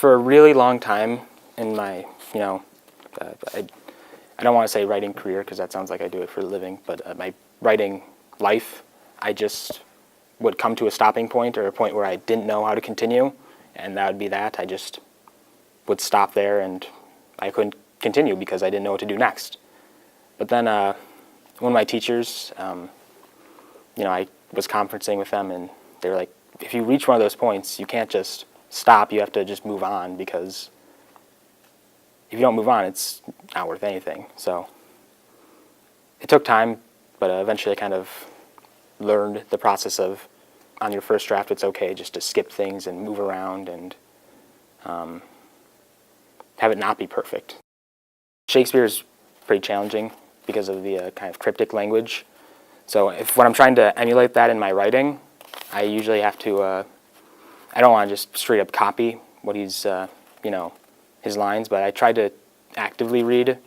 For a really long time in my, I don't want to say writing career because that sounds like I do it for a living, but my writing life, I just would come to a stopping point or a point where I didn't know how to continue, and that would be that. I just would stop there and I couldn't continue because I didn't know what to do next. But then one of my teachers, I was conferencing with them, and they were like, if you reach one of those points, you can't just stop, you have to just move on, because if you don't move on, it's not worth anything. So it took time, but eventually I kind of learned the process of, on your first draft, it's okay just to skip things and move around and have it not be perfect. Shakespeare is pretty challenging because of the kind of cryptic language. So when I'm trying to emulate that in my writing, I usually have to, I don't want to just straight up copy what he's, his lines, but I try to actively read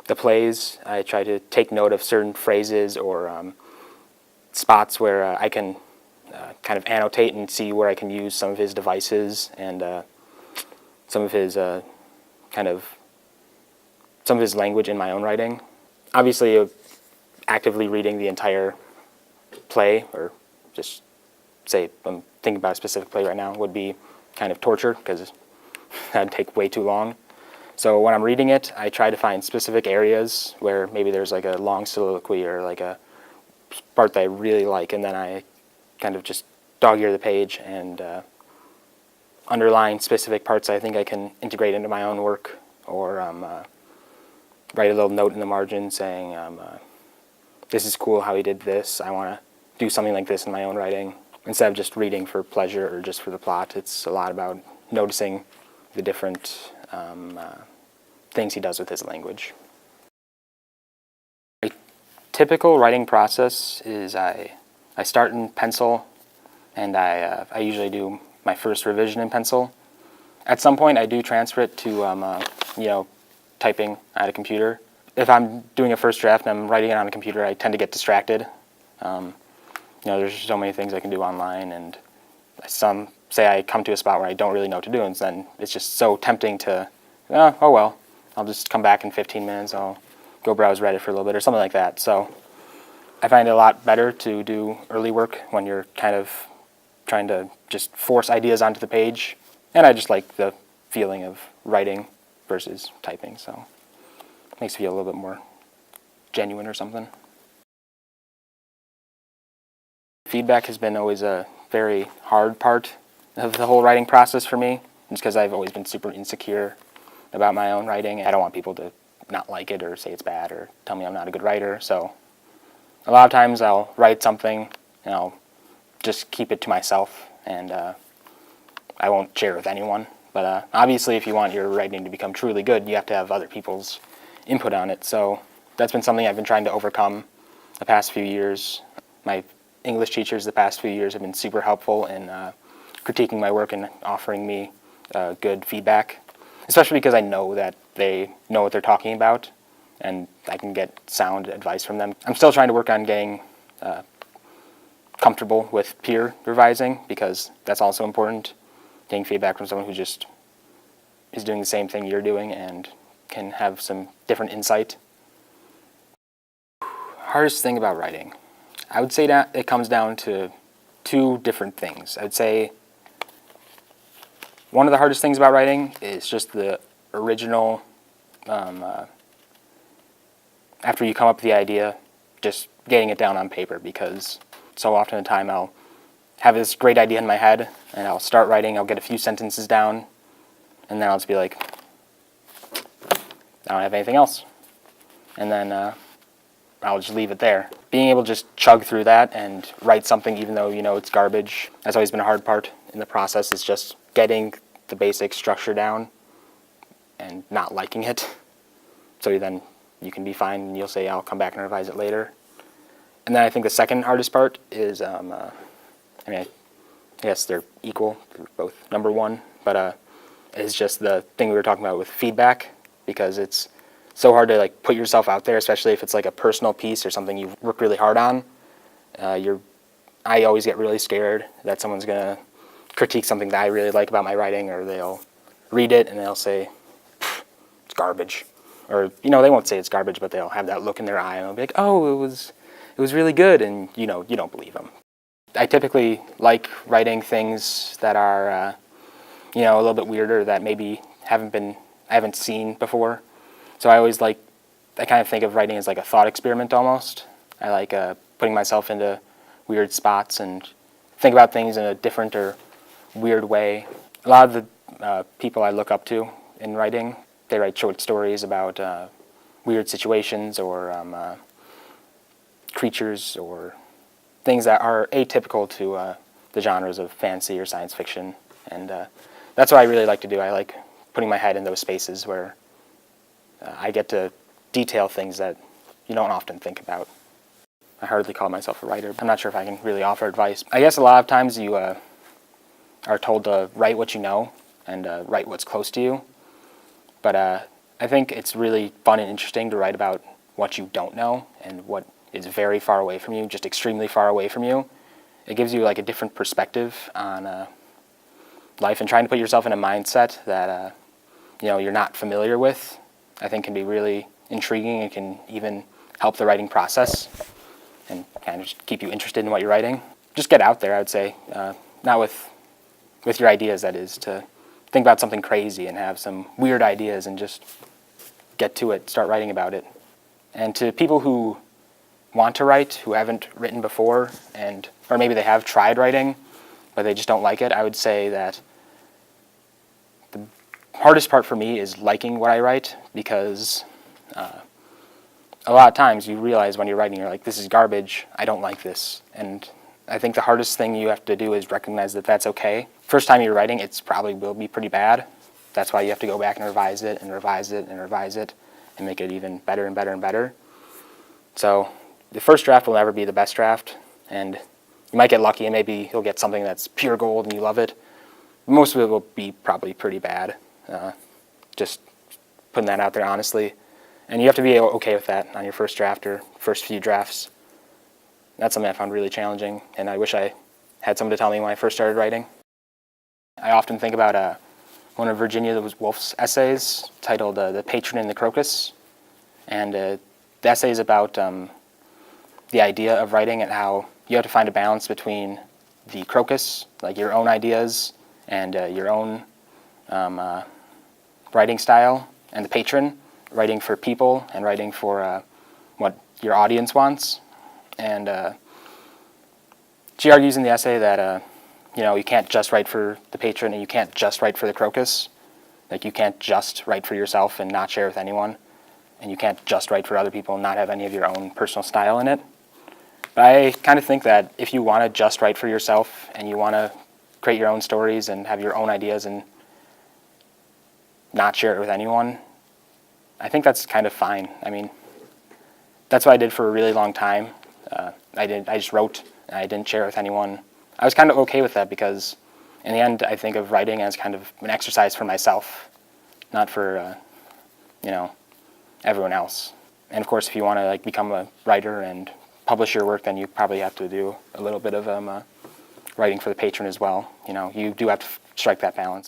the plays. I try to take note of certain phrases or spots where I can kind of annotate and see where I can use some of his devices and some of his language in my own writing. Obviously, actively reading the entire play, or just say I'm thinking about a specific play right now, would be kind of torture because that'd take way too long. So when I'm reading it, I try to find specific areas where maybe there's like a long soliloquy or like a part that I really like, and then I kind of just dog-ear the page and underline specific parts I think I can integrate into my own work, or write a little note in the margin saying, this is cool how he did this, I want to do something like this in my own writing. Instead of just reading for pleasure or just for the plot, it's a lot about noticing the different things he does with his language. A typical writing process is I start in pencil, and I usually do my first revision in pencil. At some point I do transfer it to typing at a computer. If I'm doing a first draft and I'm writing it on a computer, I tend to get distracted. There's so many things I can do online, and say I come to a spot where I don't really know what to do, and then it's just so tempting to, oh well, I'll just come back in 15 minutes, I'll go browse Reddit for a little bit or something like that. So I find it a lot better to do early work when you're kind of trying to just force ideas onto the page, and I just like the feeling of writing versus typing, so it makes it feel a little bit more genuine or something. Feedback has been always a very hard part of the whole writing process for me, just because I've always been super insecure about my own writing. I don't want people to not like it or say it's bad or tell me I'm not a good writer, so a lot of times I'll write something and I'll just keep it to myself, and I won't share it with anyone. But obviously if you want your writing to become truly good, you have to have other people's input on it, so that's been something I've been trying to overcome the past few years. My English teachers the past few years have been super helpful in critiquing my work and offering me good feedback, especially because I know that they know what they're talking about and I can get sound advice from them. I'm still trying to work on getting comfortable with peer revising, because that's also important, getting feedback from someone who just is doing the same thing you're doing and can have some different insight. Hardest thing about writing. I would say that it comes down to two different things. I would say one of the hardest things about writing is just the original, after you come up with the idea, just getting it down on paper, because so often at a time I'll have this great idea in my head and I'll start writing, I'll get a few sentences down, and then I'll just be like, I don't have anything else. And then I'll just leave it there. Being able to just chug through that and write something even though you know it's garbage, that's always been a hard part in the process, is just getting the basic structure down and not liking it. So then you can be fine and you'll say, I'll come back and revise it later. And then I think the second hardest part is, I guess they're equal, they're both number one, but it's just the thing we were talking about with feedback, because it's so hard to like put yourself out there, especially if it's like a personal piece or something you've worked really hard on. I always get really scared that someone's gonna critique something that I really like about my writing, or they'll read it and they'll say, it's garbage. Or, you know, they won't say it's garbage, but they'll have that look in their eye and they'll be like, oh, it was really good, and, you know, you don't believe them. I typically like writing things that are, you know, a little bit weirder, that maybe I haven't seen before. So I kind of think of writing as like a thought experiment almost. I like putting myself into weird spots and think about things in a different or weird way. A lot of the people I look up to in writing, they write short stories about weird situations or creatures or things that are atypical to the genres of fantasy or science fiction. And that's what I really like to do. I like putting my head in those spaces where I get to detail things that you don't often think about. I hardly call myself a writer. I'm not sure if I can really offer advice. I guess a lot of times you are told to write what you know and write what's close to you. But I think it's really fun and interesting to write about what you don't know and what is very far away from you, just extremely far away from you. It gives you like a different perspective on life, and trying to put yourself in a mindset that you know, you're not familiar with, I think can be really intriguing and can even help the writing process and kind of just keep you interested in what you're writing. Just get out there, I would say. Not with your ideas, that is, to think about something crazy and have some weird ideas and just get to it, start writing about it. And to people who want to write, who haven't written before, or maybe they have tried writing, but they just don't like it, I would say that the hardest part for me is liking what I write, because a lot of times you realize when you're writing, you're like, this is garbage, I don't like this. And I think the hardest thing you have to do is recognize that that's okay. First time you're writing, it's probably will be pretty bad. That's why you have to go back and revise it and revise it and revise it and make it even better and better and better. So the first draft will never be the best draft, and you might get lucky and maybe you'll get something that's pure gold and you love it. Most of it will be probably pretty bad. Just putting that out there honestly. And you have to be okay with that on your first draft or first few drafts. That's something I found really challenging, and I wish I had someone to tell me when I first started writing. I often think about one of Virginia Woolf's essays titled The Patron and the Crocus. And the essay is about the idea of writing and how you have to find a balance between the crocus, like your own ideas and your own writing style, and the patron, writing for people and writing for what your audience wants. And she argues in the essay that you know, you can't just write for the patron and you can't just write for the crocus. Like, you can't just write for yourself and not share with anyone, and you can't just write for other people and not have any of your own personal style in it. But I kind of think that if you want to just write for yourself and you want to create your own stories and have your own ideas and not share it with anyone, I think that's kind of fine. I mean, that's what I did for a really long time. I just wrote and I didn't share it with anyone. I was kind of okay with that, because in the end I think of writing as kind of an exercise for myself, not for you know, everyone else. And of course, if you want to like become a writer and publish your work, then you probably have to do a little bit of writing for the patron as well. You know, you do have to strike that balance.